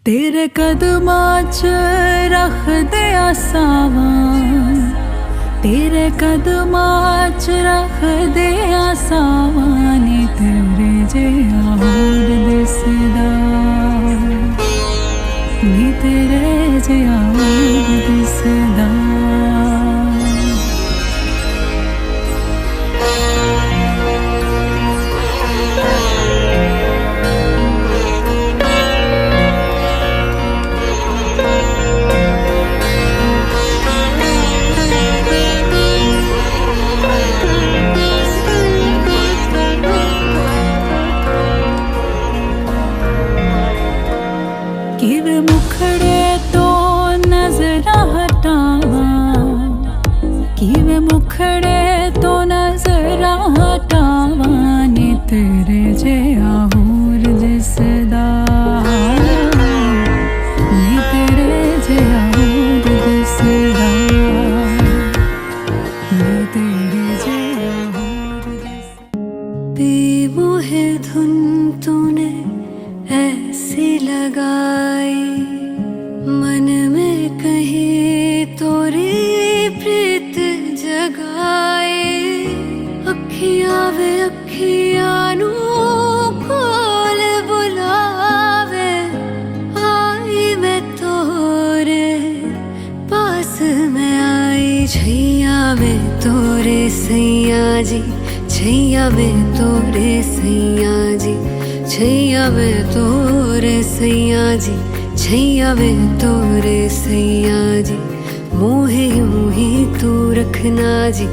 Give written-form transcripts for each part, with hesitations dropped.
तेरे कदमां च रख दे सावां, तेरे कदमां च रख दे सावां, नी तेरे जेहा होर दिसदा, नी तेरे जेहा होर दिसदा। किवे मुखड़े तो नजरा हटावां, किवे मुखड़े तो नजरा हटावां, नी तेरे जेहा होर दिसदा, नी तेरे जेहा होर दिसदा, नी तेरे जेहा होर दिसदा। बेमोहे धुन तूने ऐसी लगाई, मन में कहीं तोरी प्रीत जगाए, अखियां वे अखियां नू कोल बुलावे, आई मैं तोरे पास में आई, छैया में तोरे सैया जी, छैया में तोरे सैया जी, छैया में तोरे सैया जी, छैया में तोरे सैया जी, मोहे यूं ही तू रखना जी,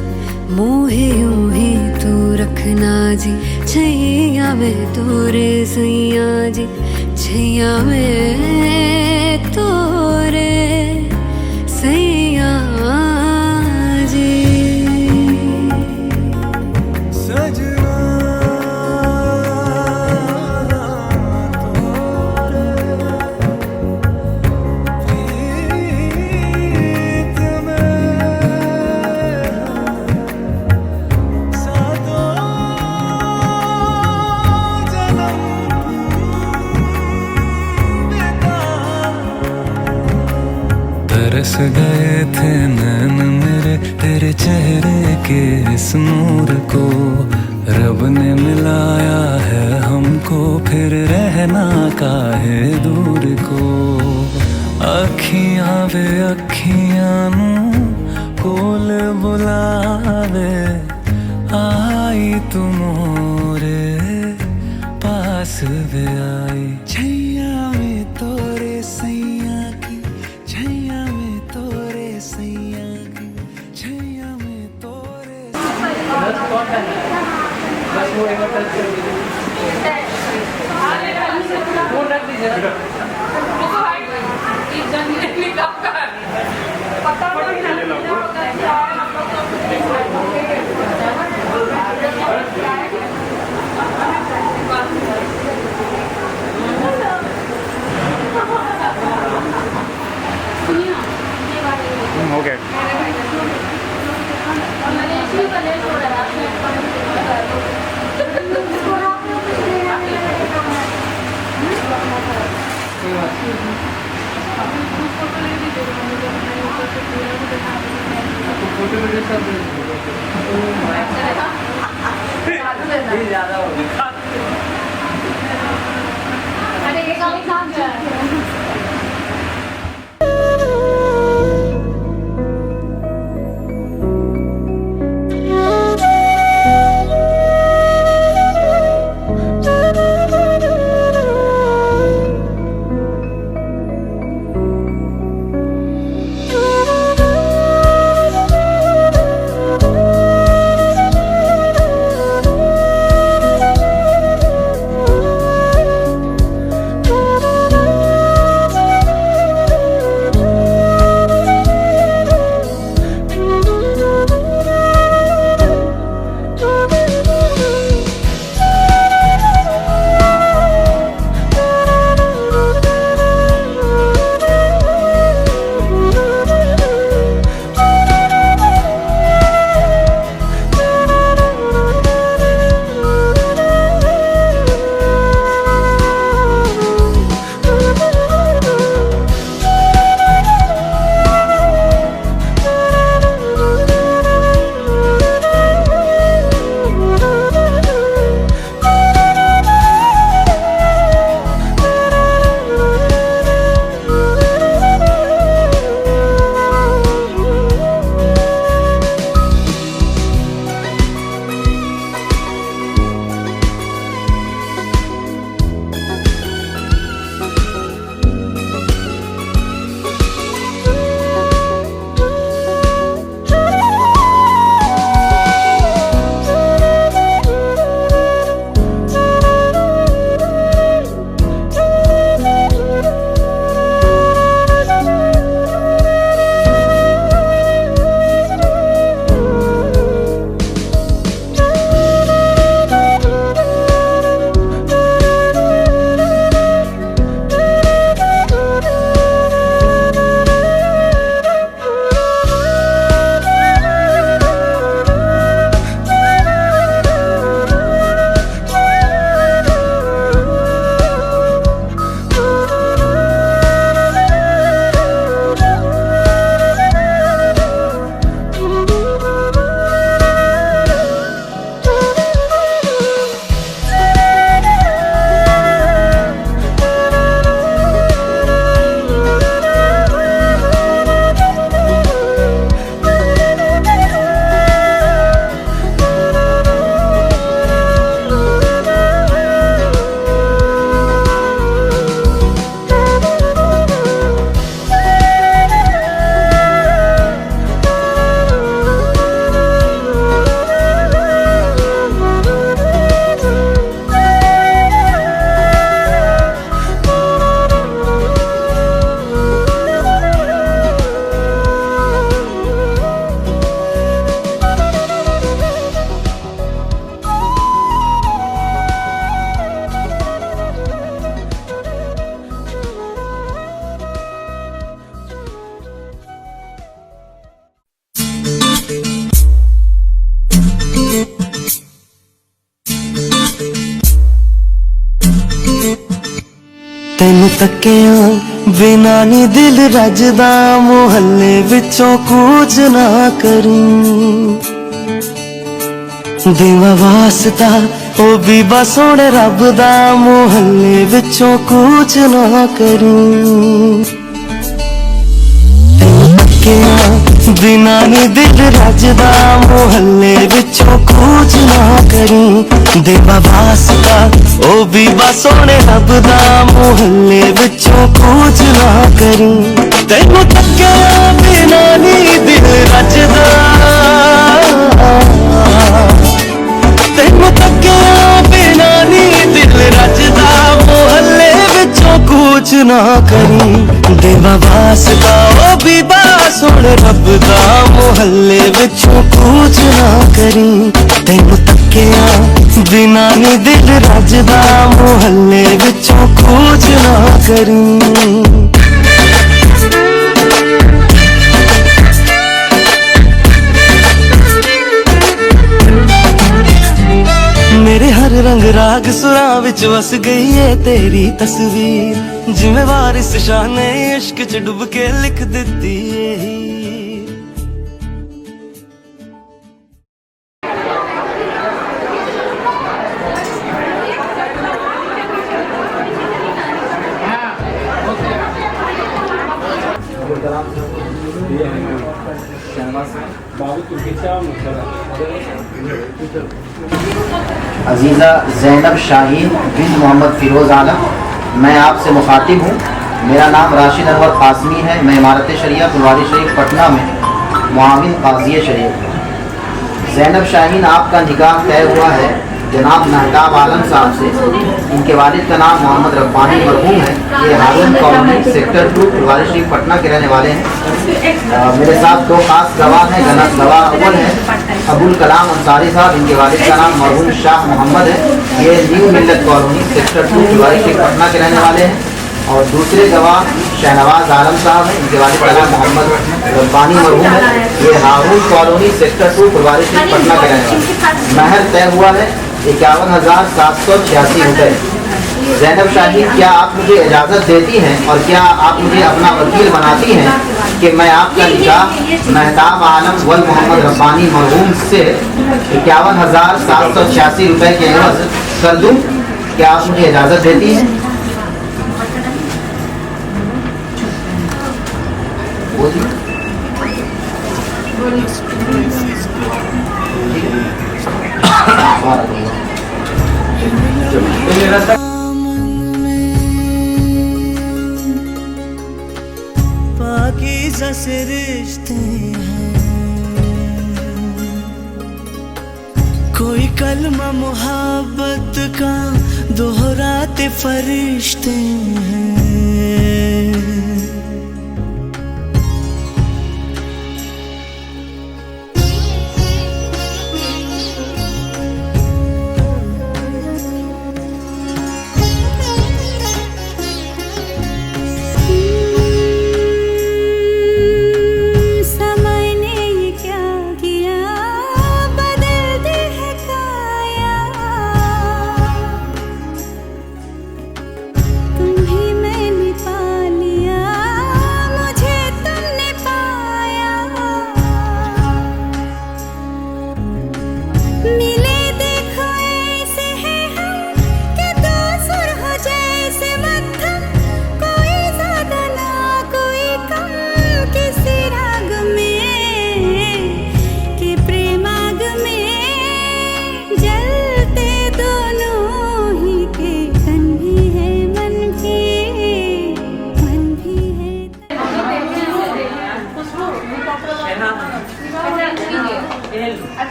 मोहे यूं ही तू रखना जी, छैया में तोरे सैया जी, छैया में तोरे सैया जी। तरस गए थे नैन मेरे तेरे चेहरे के इस नूर को, रब ने मिलाया है हमको, फिर रहना काहे दूर को। अखियां वे अखियां नू कोल बुलावे, आई तू मोरे पास वे आई, छैया में तोरे सैया की, छैया में तोरे सैया की, छैया में तोरे। Okay. ज्यादा हो गया। अरे ये काम ਤੈਨੂੰ ਤੱਕਿਆ ਬਿਨਾ ਨੀ ਦਿਲ ਰੱਜਦਾ ਮੁਹੱਲੇ ਵਿੱਚੋਂ ਕੂਚ ਨਾ ਕਰੀਂ ਦੇਵਾ ਵਾਸਤਾ ਉਹ ਵੀ ਬਸ ਸੋਹਣੇ ਰੱਬ ਦਾ ਮੁਹੱਲੇ ਵਿੱਚੋਂ ਕੂਚ ਨਾ ਕਰੀਂ ਤੈਨੂੰ ਤੱਕਿਆ ਬਿਨਾ ਨੀ ਦਿਲ ਰੱਜਦਾ ਮੁਹੱਲੇ ਵਿੱਚੋਂ ਕੂਚ ਨਾ ਕਰੀਂ ਦੇਵਾ ਵਾਸਤਾ ਉਹ ਵੀ ਬਸ ਸੋਹਣੇ ਰੱਬ ਦਾ ਮੁਹੱਲੇ ਵਿੱਚੋਂ ਕੂਚ ਨਾ ਕਰੀਂ ਤੈਨੂੰ ਤੱਕਿਆ ਬਿਨਾ ਨੀ ਦਿਲ ਰੱਜਦਾ ਤੈਨੂੰ ਤੱਕਿਆ ਬਿਨਾ ਨੀ ਦਿਲ ਰੱਜਦਾ ਮੁਹੱਲੇ ਵਿੱਚੋਂ ਕੂਚ ਨਾ ਕਰੀਂ ਦੇਵਾ ਵਾਸਤਾ ਉਹ ਵੀ ਬਸ ਹੁਣ ਰੱਬ ਦਾ ਮੁਹੱਲੇ ਵਿੱਚੋਂ ਕੂਚ ਨਾ ਕਰੀਂ ਤੈਨੂੰ ਤੱਕਿਆ ਬਿਨਾ ਨੀ ਦਿਲ ਰੱਜਦਾ ਮੁਹੱਲੇ ਵਿੱਚੋਂ ਕੂਚ ਨਾ ਕਰੀਂ मेरे हर रंग राग सुरां विच वस गई है तेरी तस्वीर जिवें वारिस शाह ने इश्क च डुब के लिख दिती है अजीज़ा ज़ैनब शाहीन बिन मोहम्मद फ़िरोज़ आलम, मैं आपसे मुखातिब हूँ। मेरा नाम राशिद अनवर कासमी है। मैं इमारत शरिया फुलवारी शरीफ पटना में मुआविन काज़ी शरीफ हूँ। ज़ैनब शाहीन, आपका निकाह तय हुआ है जनाब महताब आलम साहब से। इनके वालिद का नाम मोहम्मद रब्बानी मरहूम है। ये हारून कॉलोनी सेक्टर 2 फुलवारी शरीफ पटना के रहने वाले हैं। मेरे साथ दो खास गवाह हैं। गवाह अव्वल है अबुल कलाम अंसारी साहब। इनके वालिद का नाम मरहूम शाह मोहम्मद है। ये न्यू मिल्लत कॉलोनी सेक्टर 2 फुलवारी शरीफ पटना के रहने वाले हैं। और दूसरे गवाह शहनवाज आलम साहब हैं। इनके वालिद का नाम मोहम्मद रब्बानी मरहूम है। ये हारून कॉलोनी सेक्टर 2 फुलवारी शरीफ पटना के रहने वाले हैं। महर तय हुआ है 51,786 रुपये। ज़ैनब शाहीन, क्या आप मुझे इजाज़त देती हैं और क्या आप मुझे अपना वकील बनाती हैं कि मैं आपका निकाह महताब आलम वल मोहम्मद रब्बानी मरहूम से 51,786 रुपये के एवज कर दूँ? क्या आप मुझे इजाज़त देती हैं? पाकीज़ा से रिश्ते हैं, कोई कलमा मोहब्बत का दोहराते फरिश्ते हैं। तुम्ही मैं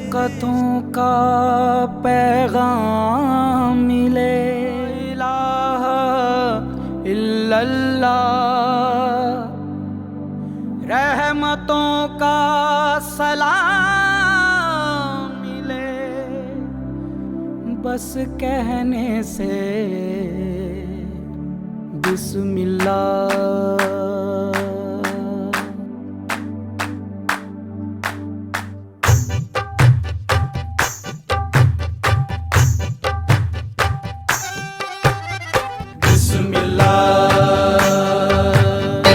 बरकतों का पैगाम मिले, इलाहा इल्लल्लाह, रहमतों का सलाम मिले, बस कहने से बिस्मिल्लाह।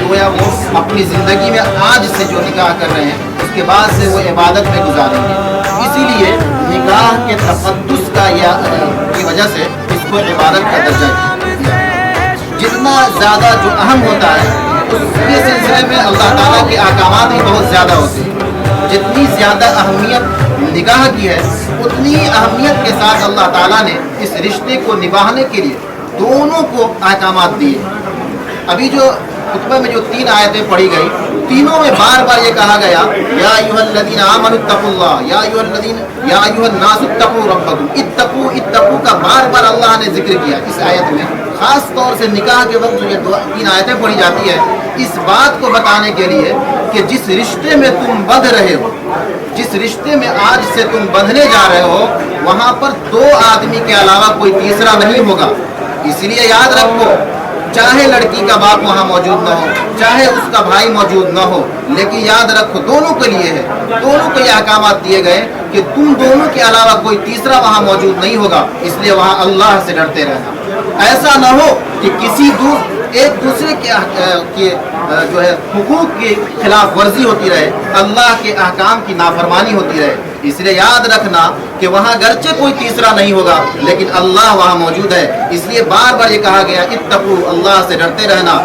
गोया वो अपनी ज़िंदगी में आज से जो निकाह कर रहे हैं उसके बाद से वो इबादत में गुजारेंगे। इसीलिए निकाह के तक़द्दुस का या की वजह से इसको इबादत का दर्जा दिया। जितना ज़्यादा जो अहम होता है उसके सिलसिले में अल्लाह ताला के अहकामात ही बहुत ज़्यादा होते हैं। जितनी ज़्यादा अहमियत निकाह की है उतनी अहमियत के साथ अल्लाह ताला ने इस रिश्ते को निभाने के लिए दोनों को अहकामात दिए। अभी जो खुतबा में जो 3 आयतें पढ़ी गई, तीनों में बार बार ये कहा गया या अय्युहल्लज़ीना आमनुत्तक़ुल्लाह, या अय्युहन्नासुत्तक़ू रब्बकुम, इत्तक़ू इत्तक़ू का बार बार अल्लाह ने जिक्र किया इस आयत में। ख़ास तौर से निकाह के वक्त जो ये 3 आयतें पढ़ी जाती है इस बात को बताने के लिए कि जिस रिश्ते में तुम बंध रहे हो, जिस रिश्ते में आज से तुम बंधने जा रहे हो, वहाँ पर 2 आदमी के अलावा कोई तीसरा नहीं होगा। इसलिए याद रखो, चाहे लड़की का बाप वहाँ मौजूद न हो, चाहे उसका भाई मौजूद न हो, लेकिन याद रखो दोनों के लिए है, दोनों को ये अहकामात दिए गए कि तुम दोनों के अलावा कोई तीसरा वहाँ मौजूद नहीं होगा। इसलिए वहाँ अल्लाह से डरते रहना। ऐसा न हो कि किसी एक दूसरे के जो है हुकूक की खिलाफ वर्जी होती रहे, अल्लाह के अहकाम की नाफरमानी होती रहे। इसलिए याद रखना कि वहाँ गर्चे कोई तीसरा नहीं होगा लेकिन अल्लाह वहाँ मौजूद है। इसलिए बार बार ये कहा गया इत्तक़ू, अल्लाह से डरते रहना।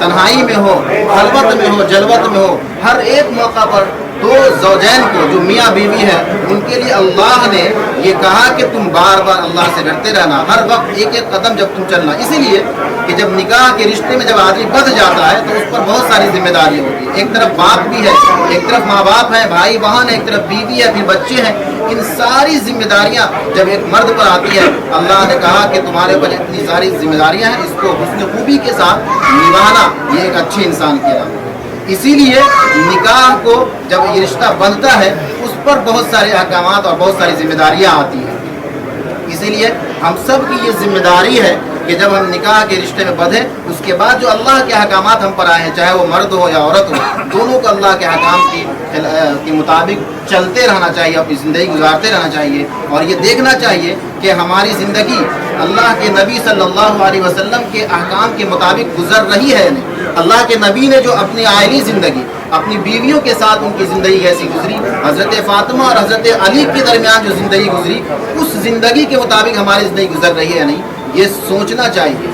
तन्हाई में हो, खलवत में हो, जलवत में हो, हर एक मौका पर 2 ज़ौजैन को जो मियाँ बीवी है उनके लिए अल्लाह ने ये कहा कि तुम बार बार अल्लाह से डरते रहना, हर वक्त एक एक कदम जब तुम चलना। इसीलिए कि जब निकाह के रिश्ते में जब आदमी बंध जाता है तो उस पर बहुत सारी जिम्मेदारियाँ होती है। एक तरफ बाप भी है, एक तरफ माँ बाप है, भाई बहन है, एक तरफ बीवी है, फिर बच्चे हैं। इन सारी जिम्मेदारियाँ जब एक मर्द पर आती है, अल्लाह ने कहा कि तुम्हारे ऊपर इतनी सारी जिम्मेदारियाँ हैं, इसको हुस्न खूबी के साथ निभाना ये एक अच्छे इंसान के नाम है। इसीलिए निकाह को जब ये रिश्ता बनता है उस पर बहुत सारे अहकामात और बहुत सारी जिम्मेदारियाँ आती हैं। इसीलिए हम सब की ये जिम्मेदारी है कि जब हम निकाह के रिश्ते में बंधे उसके बाद जो अल्लाह के अहकामात हम पर आए हैं, चाहे वो मर्द हो या औरत हो, दोनों को अल्लाह के अहकाम के मुताबिक चलते रहना चाहिए, अपनी ज़िंदगी गुजारते रहना चाहिए। और ये देखना चाहिए कि हमारी ज़िंदगी अल्लाह के नबी सल्लल्लाहु अलैहि वसल्लम के अहकाम के मुताबिक गुजर रही है। अल्लाह के नबी ने जो अपनी आयली ज़िंदगी अपनी बीवियों के साथ उनकी ज़िंदगी कैसी गुजरी, हज़रत फ़ातिमा और हज़रत अली के दरमियान जो ज़िंदगी गुजरी, उस ज़िंदगी के मुताबिक हमारी ज़िंदगी गुजर रही है या नहीं, ये सोचना चाहिए।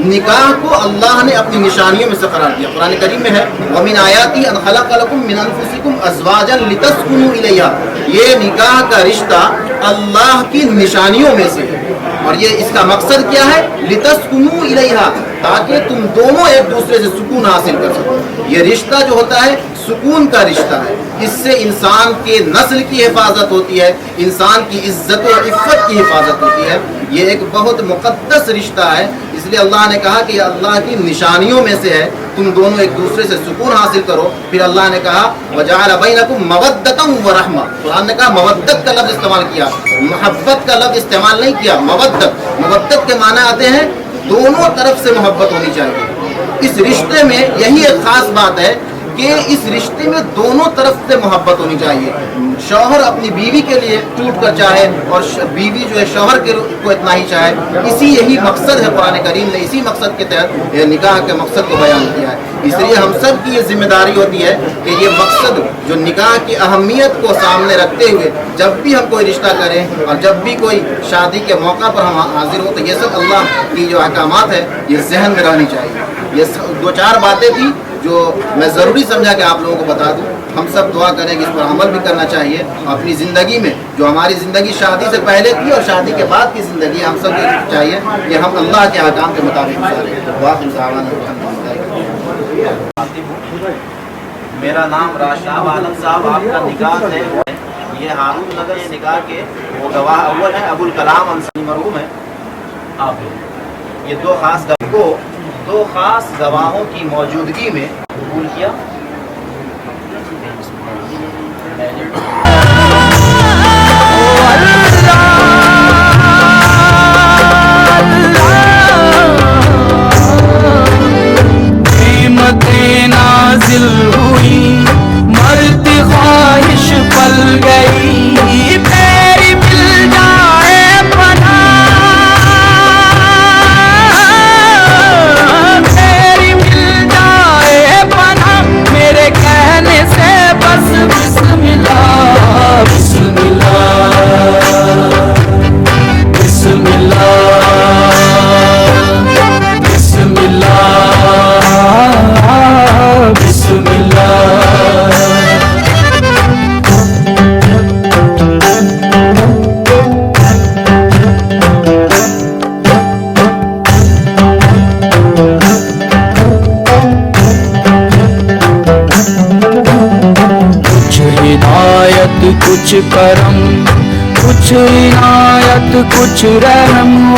निकाह को अल्लाह ने अपनी निशानियों में से करार दिया। कुरान करीम में है वमिन आयाती अन खलक़ लकुम मिन अनफुसिकुम अज़वाजन लितस्कुनू इलैहा। ये निकाह का रिश्ता अल्लाह की निशानियों में से है। और ये इसका मकसद क्या है? लितस्कुनू इलैहा, ताकि तुम दोनों एक दूसरे से सुकून हासिल कर सको। ये रिश्ता जो होता है सुकून का रिश्ता है। इससे इंसान के नस्ल की हिफाजत होती है, इंसान की इज्जत और इफ़्फ़त की हिफाजत होती है। ये एक बहुत मुक़द्दस रिश्ता है। इसलिए अल्लाह ने कहा कि अल्लाह की निशानियों में से है, तुम दोनों एक दूसरे से सुकून हासिल करो। फिर अल्लाह ने कहा वजअल बैनकुम मवद्दतन व रहमा। कुरान ने कहा मवद्दत का लफ्ज़ इस्तेमाल किया, मोहब्बत का लफ्ज़ इस्तेमाल नहीं किया। मवद्दत के माने आते हैं दोनों तरफ से मोहब्बत होनी चाहिए। इस रिश्ते में यही एक ख़ास बात है कि इस रिश्ते में दोनों तरफ से मोहब्बत होनी चाहिए। शौहर अपनी बीवी के लिए टूट कर चाहे और बीवी जो है शौहर को इतना ही चाहे। यही मकसद है, कुरान करीम ने इसी मकसद के तहत निकाह के मकसद को बयान किया है। इसलिए हम सब की ये जिम्मेदारी होती है कि ये मकसद जो निकाह की अहमियत को सामने रखते हुए जब भी हम कोई रिश्ता करें और जब भी कोई शादी के मौका पर हम हाजिर हों तो ये सब अल्लाह की जो अहकामात है ये जहन में रहनी चाहिए। ये 2-4 बातें थी जो मैं ज़रूरी समझा कि आप लोगों को बता दूं। हम सब दुआ करें कि इस पर अमल भी करना चाहिए। अपनी ज़िंदगी में जो हमारी ज़िंदगी शादी से पहले थी और शादी के बाद की ज़िंदगी हम सब को चाहिए कि हम अल्लाह के अहकाम के मुताबिक गुजारें। मेरा नाम राशिद आलम साहब, आपका निकाह है ये हारून नगर ये निकाह के वो गवाह अव्वल है अबुल कलाम अंसारी मरहूम है। आप ये दो खास को दो खास गवाहों की मौजूदगी में कबूल किया। नाजिल हुई मर्द ख्वाहिश पल गई तेरी मिल जाए पनाह तेरी मिल जाए पनाह मेरे कहने से बस बिस्मिल्लाह बिस्मिल्लाह बिस्मिल्लाह कुछ करम कुछ इनायत कुछ रहम ओ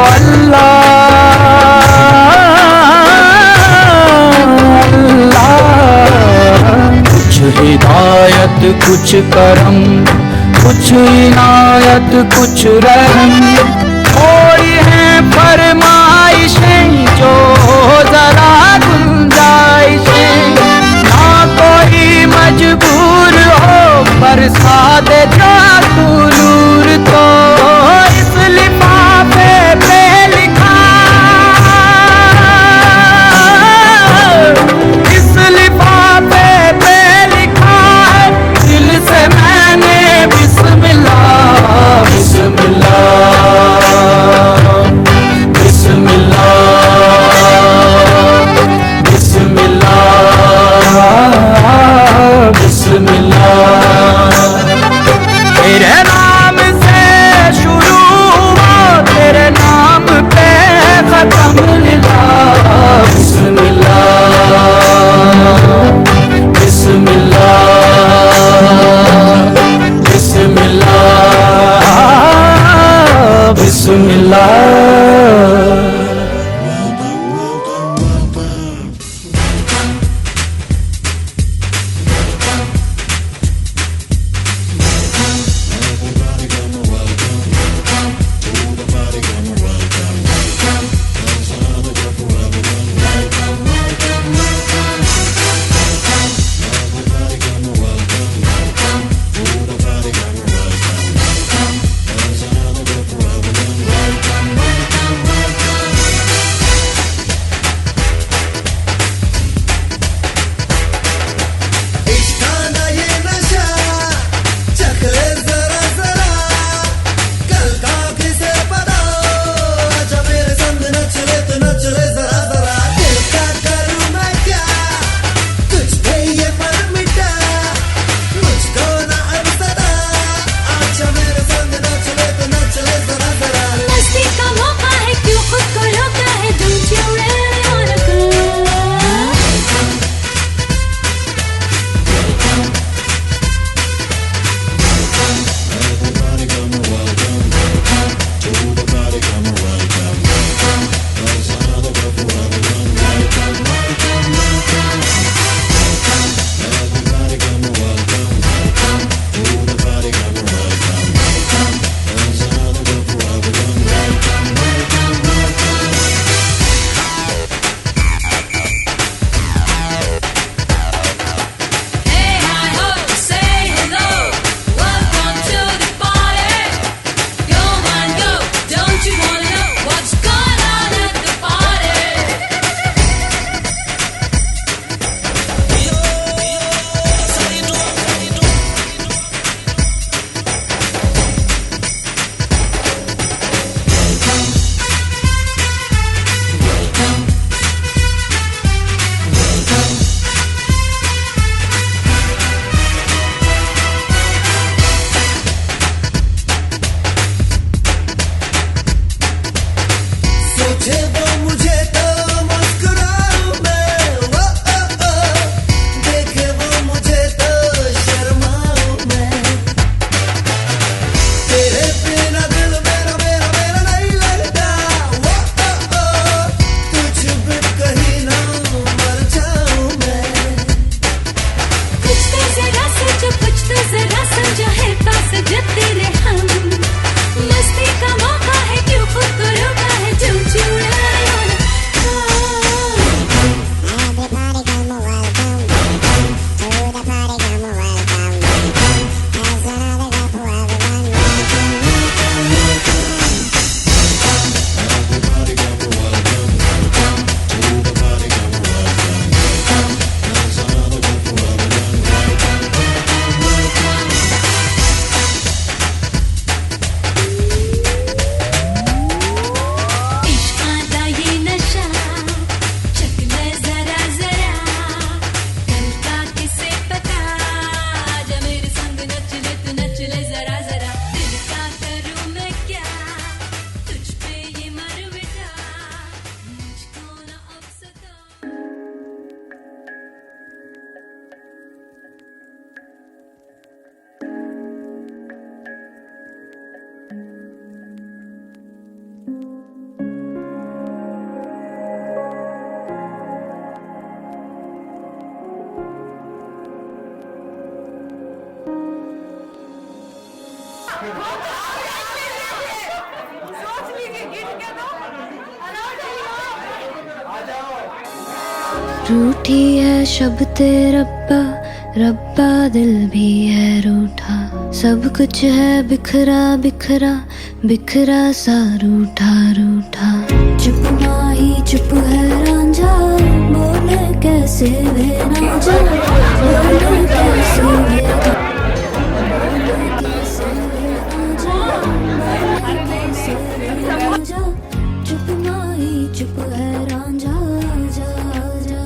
अल्लाह कुछ हिदायत कुछ करम कुछ इनायत कुछ रहम कोई है फरमाइशें जो जरा गुंजाइशें ना कोई मजबूर हो बरसा दे जा तू नूर तो इस लिफाफे पे लिखा इस लिफाफे पे लिखा है दिल से मैंने बिस्मिल्लाह बिस्मिल्लाह बिस्मिल्लाह बिस्मिल्लाह बिस्मिल्लाह सोच लीजिए गिन के तो रूठी है शब्द रब्बा रब्बा दिल भी है रूठा सब कुछ है बिखरा बिखरा बिखरा सा रूठा रूठा चुप माही चुप है रांझा बोले कैसे वे रांझा बोले कैसे वे बोले कैसे वे रांझा बोले कैसे वे रांझा चुप माही चुप है रांझा जा जा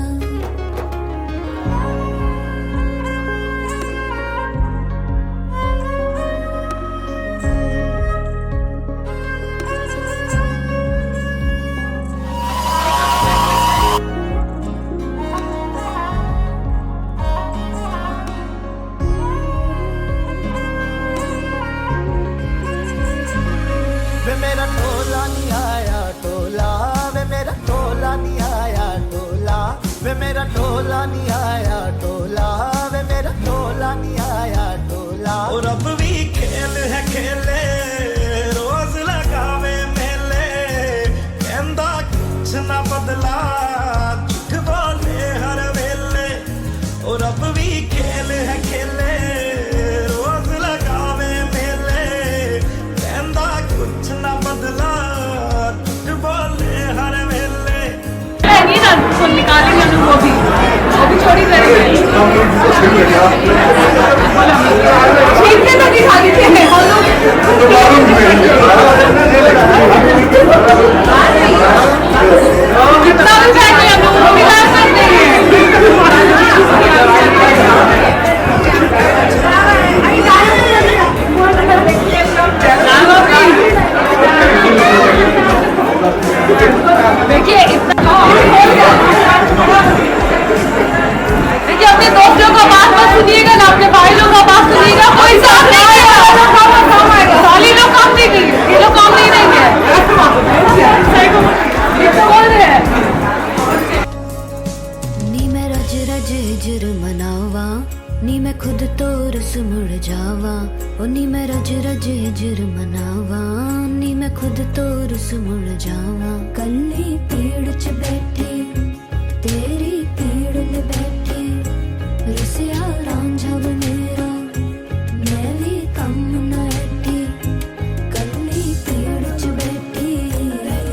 वे मेरा टोला नहीं आया टोला वे मेरा टोला नहीं आया टोला वे मेरा टोला नहीं आया टोला वे मेरा टोला नहीं आया टोला और अब भी खेल है खेले रोज लगावे मेले कहंदा कुछ ना बदला झूठ बोले हर वेले और अब भी खेल है खेले रोज लगावे मेले कहंदा कुछ ना बदला झूठ बोले हर वेले नहीं ना तो निकालेंगे हम वो भी छोड़ी करेंगे ठीक से तो दिखा दीजिए कितना भी चाहिए हम लोग वो भी ला सकते हैं देखिए इतना देखिए अपने दोस्तों का बात मत सुनिएगा ना अपने भाई लोगों का बात सुनिएगा कोई साथ नहीं है साली लोग काम नहीं करेंगे ये लोग काम नहीं देंगे ये तो बोल रहे हैं नी मैं रज रज हिजर मनावा नी मैं खुद तो रस मुड़ जावा ओ नी मैं रज रज हिजर मनावा नी मैं खुद तो रस मुड़ जावा कल्ली पेड़ च बैठी तेरी पीड़ ले बैठी रसिया रांझा बनेरा मैं भी कम न ऐठी कल्ली पेड़ च बैठी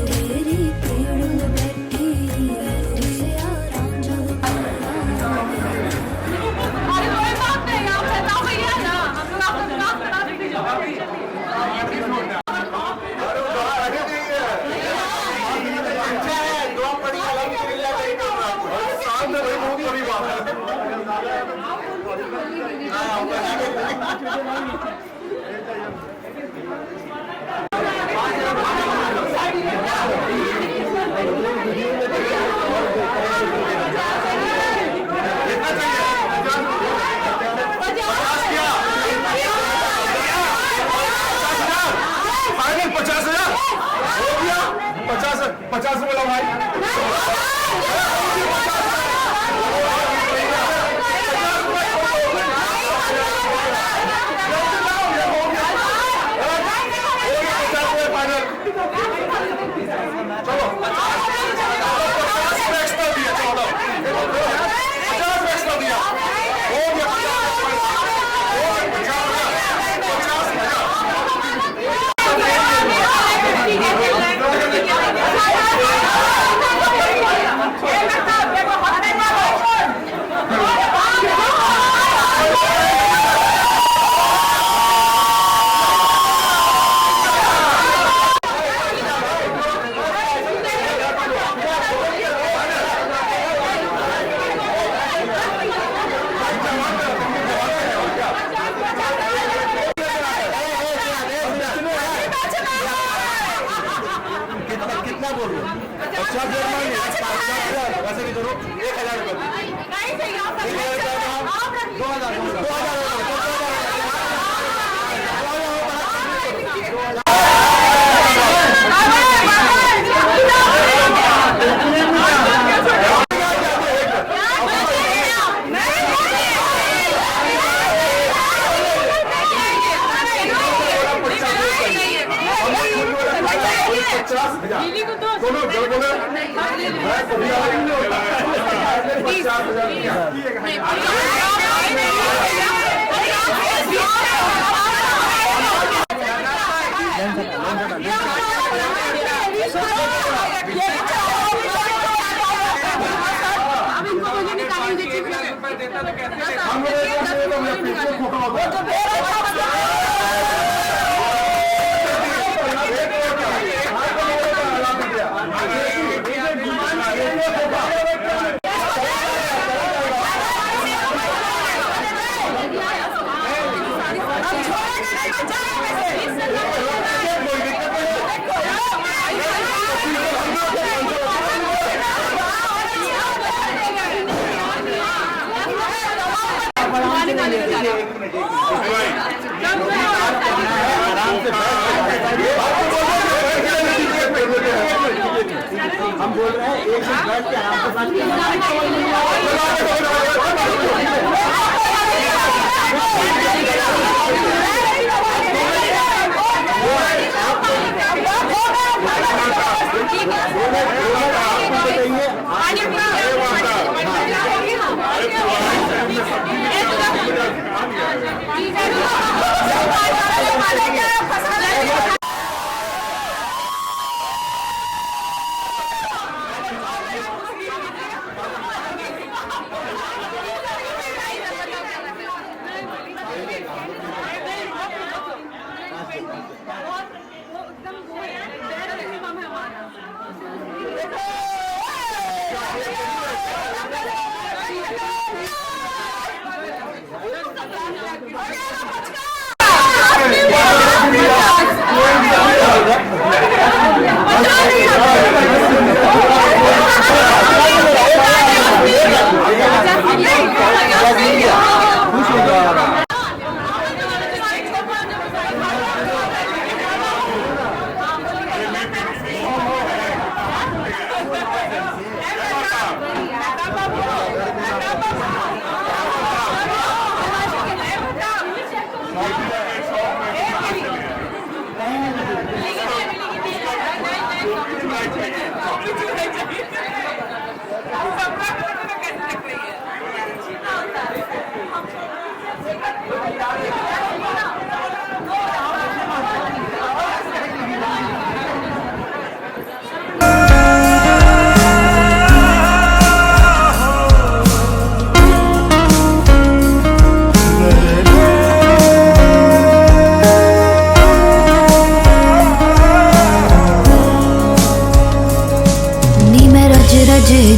तेरी पीड़ ले बैठी रसिया रांझा बनेरा अरे कोई बात नहीं आप बताओ भैया ना हम लोग आपको माफ करा देंगे पचास बोला भाई 50,000 दीदी को दो दोनों जब बोले मैं कभी आवाज नहीं होता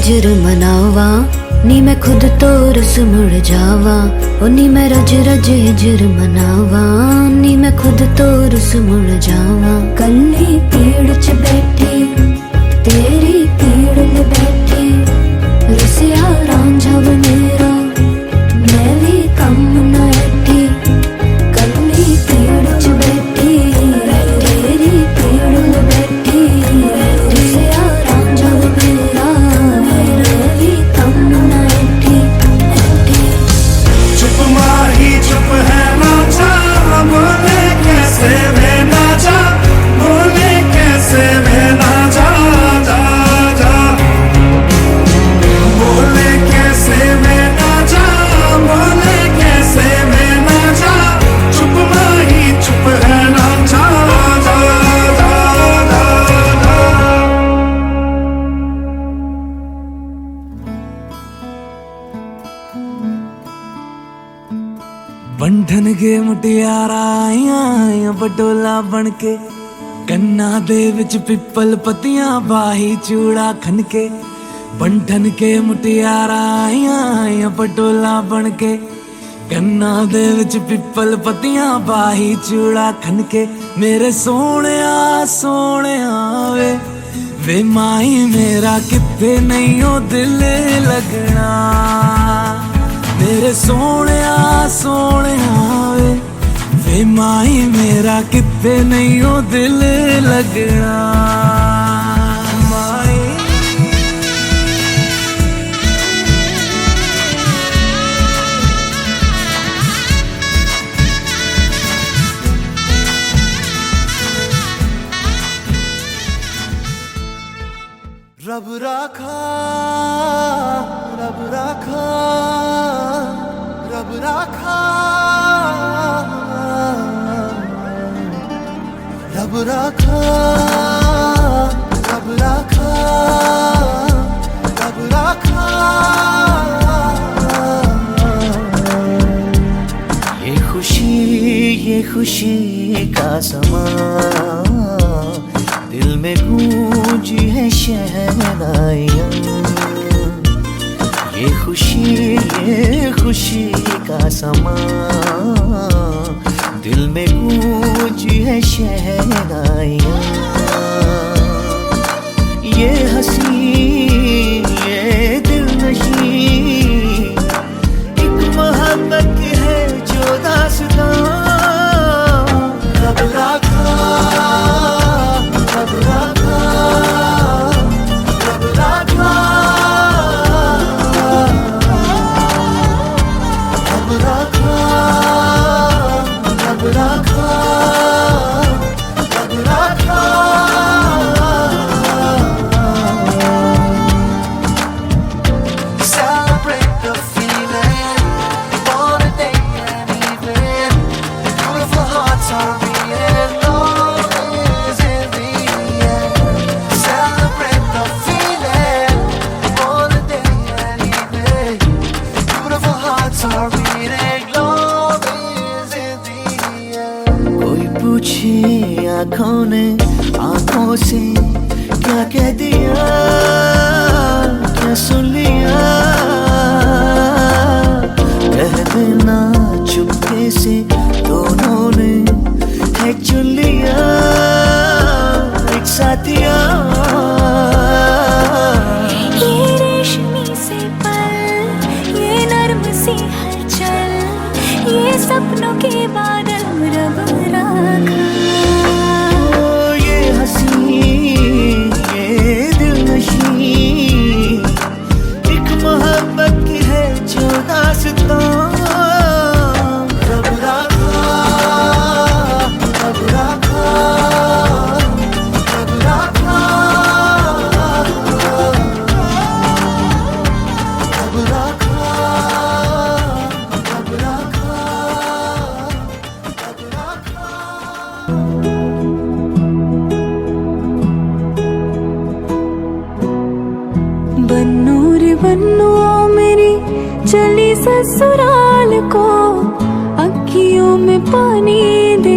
'ਚ ਮਨਾਵਾ ਨੀ ਮੈਂ ਖੁਦ ਤੋਂ ਰਸ ਮੁੜ ਜਾਵਾ ਉਹ ਨੀ ਮੈਂ ਰਜ ਰਜ ਹਿਜਰ ਮਨਾਵਾ ਨੀ ਮੈਂ ਖੁਦ ਤੋਂ ਰਸ ਮੁੜ ਜਾਵਾ ਕੱਲੀ ਪੀੜ 'ਚ ਬੈਠੀ ਤੇਰੀ ਪੀੜ ਲ ਬੈਠੀ ਰਸਿਆ ਰਾਂਝਾ ਬਨੇਰਾ ਮੈਂ ਵੀ ਕੰਮ ਨਾ ਐਠੀ ਕੱਲੀ ਪੀੜ 'ਚ ਬੈਠੀ ਤੇਰੀ ਪੀੜ ਲ ਬੈਠੀ ਰਸਿਆ ਰਾਂਝਾ ਬਨੇਰਾ ਮੈਂ ਵੀ ਕੰਮ ਨਾ ਐਠੀ चुप माही चुप है नाचा बोले कैसे वे नाचा बोले कैसे वे नाचा जा जा बोले कैसे वे नाचा बोले कैसे वे नाचा चुप माही चुप है नाचा जा जा जा जा बंधन के मुटियारा आईਆਂ बटोला बन के ਕੰਨਾਂ ਦੇ ਵਿੱਚ ਪਿੱਪਲ ਪੱਤੀਆਂ ਬਾਹੀ ਚੂੜਾ ਖਨ ਕੇ ਬੰਧਨ ਕੇ ਮੁਟਿਆਰਾ ਆਈਆਂ ਬਟੋਲਾ ਬਣ ਕੇ ਕੰਨਾਂ ਦੇ ਵਿੱਚ ਪਿੱਪਲ ਪੱਤੀਆਂ ਬਾਹੀ ਚੂੜਾ ਖਨ ਕੇ ਮੇਰੇ ਸੋਹਣਿਆ ਸੋਹਣਿਆ ਵੇ ਮਾਈ ਮੇਰਾ ਕਿੱਥੇ ਨਹੀਂ ਉਹ ਦਿਲ ਲੱਗਣਾ मेरे सोहणिया सोहणिया वे माई मेरा किते नहीं ओ दिल लगना माई रब राखा, रब राखा, रब राखा, रब राखा, रब राखा, रब राखा। ये खुशी का समा दिल में गूंजी है शहनाइयाँ। ये खुशी का समा दिल में गूंजी है शहनाइयाँ। ये हंसी ये दिल नशी एक मोहब्बत की है जो दास्तां। रब राखा, रब राखा, रब राखा, रब राखा, रब राखा, रब राखा। Celebrate the feeling on a day and evening. Beautiful hearts are beating, love is in the air. Celebrate the feeling on a day and evening. Beautiful hearts are beating, love is in the air. कोई पूछे आँखों ने आँखों से क्या कह दिया, क्या सुन लिया। कह देना चुपके से दोनों ने है चुन लिया एक साथिया। ये रेशमी से पल, ये नर्म सी हलचल, ये सपनों के बादल रब राखा। ये हंसी ये दिल नशी एक मोहब्बत की है जो दास्तां। रब राखा, रब राखा, रब राखा, रब राखा, रब राखा, रब राखा। बन्नू रे बन्नू मेरी चली ससुराल को, अखियों में पानी दे